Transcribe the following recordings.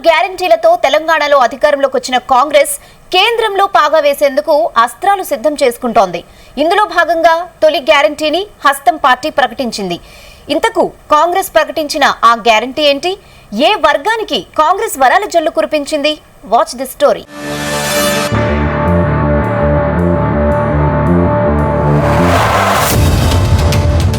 గ్యారెంటీలతో తెలంగాణలో అధికారంలోకి వచ్చిన కాంగ్రెస్ కేంద్రంలో పాగా వేసేందుకు అస్త్రాలు సిద్ధం చేసుకుంటోంది. ఇందులో భాగంగా తొలి గ్యారెంటీని హస్తం పార్టీ ప్రకటించింది. ఇంతకు కాంగ్రెస్ ప్రకటించిన ఆ గ్యారెంటీ ఏంటి? ఏ వర్గానికి కాంగ్రెస్ వరాల జల్లు కురిపించింది? Watch the story.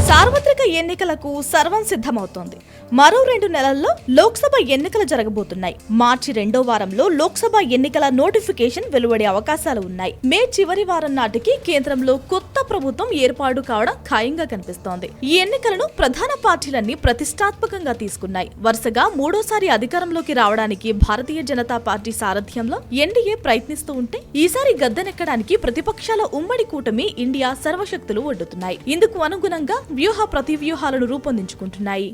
సార్వత్రిక ఎన్నికలకు సర్వం సిద్ధమవుతోంది. మరో 2 నెలల్లో లోక్సభ ఎన్నికలు జరగబోతున్నాయి. మార్చి 2వ వారంలో లోక్సభ ఎన్నికల నోటిఫికేషన్ వెలువడే అవకాశాలు ఉన్నాయి. మే చివరి వారం నాటికి కేంద్రంలో కొత్త ప్రభుత్వం ఏర్పాటు కావడం ఖాయంగా కనిపిస్తోంది. ఈ ఎన్నికలను ప్రధాన పార్టీలన్నీ ప్రతిష్టాత్మకంగా తీసుకున్నాయి. వరుసగా 3వ అధికారంలోకి రావడానికి భారతీయ జనతా పార్టీ సారథ్యంలో ఎన్డీఏ ప్రయత్నిస్తూ ఉంటే, ఈసారి గద్దెనెక్కడానికి ప్రతిపక్షాల ఉమ్మడి కూటమి ఇండియా సర్వశక్తులు ఒడ్డుతున్నాయి. ఇందుకు అనుగుణంగా వ్యూహ ప్రతివ్యూహాలను రూపొందించుకుంటున్నాయి.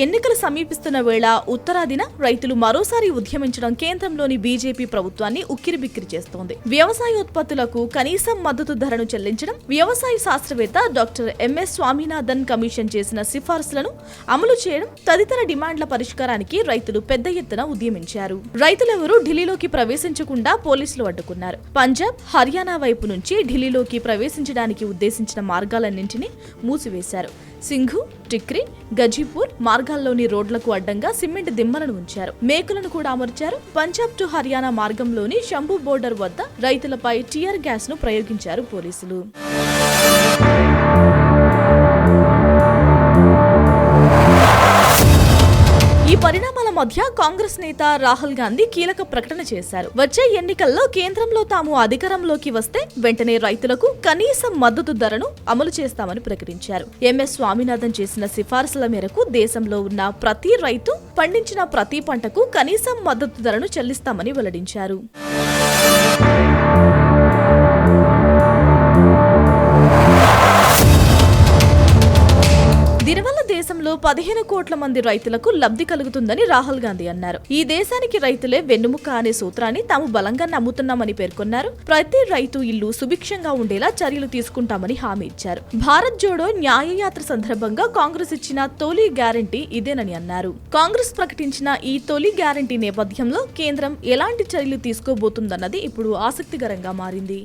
ఎన్నికలు సమీపిస్తున్న వేళ ఉత్తరాదిన రైతులు మరోసారి ఉద్యమించడం కేంద్రంలోని బీజేపీ ప్రభుత్వాన్ని ఉక్కిరిబిక్కిరి చేస్తోంది. వ్యవసాయోత్పత్తులకు కనీసం మద్దతు ధరను చెల్లించడం, వ్యవసాయ శాస్త్రవేత్త డాక్టర్ ఎంఎస్ స్వామినాథన్ కమిషన్ చేసిన సిఫార్సులను అమలు చేయడం తదితర డిమాండ్ల పరిష్కారానికి రైతులు పెద్ద ఎత్తున ఉద్యమించారు. రైతులెవరూ ఢిల్లీలోకి ప్రవేశించకుండా పోలీసులు అడ్డుకున్నారు. పంజాబ్, హర్యానా వైపు నుంచి ఢిల్లీలోకి ప్రవేశించడానికి ఉద్దేశించిన మార్గాలన్నింటినీ మూసివేశారు. సింఘు, టిక్రీ, గజీపూర్ మార్గాల్లోని రోడ్లకు అడ్డంగా సిమెంట్ దిమ్మలను ఉంచారు. మేకులను కూడా అమర్చారు. పంజాబ్ టు హర్యానా మార్గంలోని శంభు బోర్డర్ వద్ద రైతులపై టియర్ గ్యాస్ ను ప్రయోగించారు పోలీసులు. ఈ పరిణామాల మధ్య కాంగ్రెస్ నేత రాహుల్ గాంధీ కీలక ప్రకటన చేశారు. వచ్చే ఎన్నికల్లో కేంద్రంలో తాము అధికారంలోకి వస్తే వెంటనే రైతులకు కనీసం మద్దతు ధరను అమలు చేస్తామని ప్రకటించారు. ఎంఎస్ స్వామినాథన్ చేసిన సిఫార్సుల మేరకు దేశంలో ఉన్న ప్రతి రైతు పండించిన ప్రతి పంటకు కనీసం మద్దతు ధరను చెల్లిస్తామని వెల్లడించారు. దీనివల్ల దేశంలో 15 కోట్ల మంది రైతులకు లబ్ధి కలుగుతుందని రాహుల్ గాంధీ అన్నారు. ఈ దేశానికి రైతులే వెన్నుముక్క అనే సూత్రాన్ని తాము బలంగా నమ్ముతున్నామని పేర్కొన్నారు. ప్రతి రైతు ఇల్లు సుభిక్షంగా ఉండేలా చర్యలు తీసుకుంటామని హామీ ఇచ్చారు. భారత్ జోడో న్యాయయాత్ర సందర్భంగా కాంగ్రెస్ ఇచ్చిన తొలి గ్యారంటీ ఇదేనని అన్నారు. కాంగ్రెస్ ప్రకటించిన ఈ తొలి గ్యారంటీ నేపథ్యంలో కేంద్రం ఎలాంటి చర్యలు తీసుకోబోతుందన్నది ఇప్పుడు ఆసక్తికరంగా మారింది.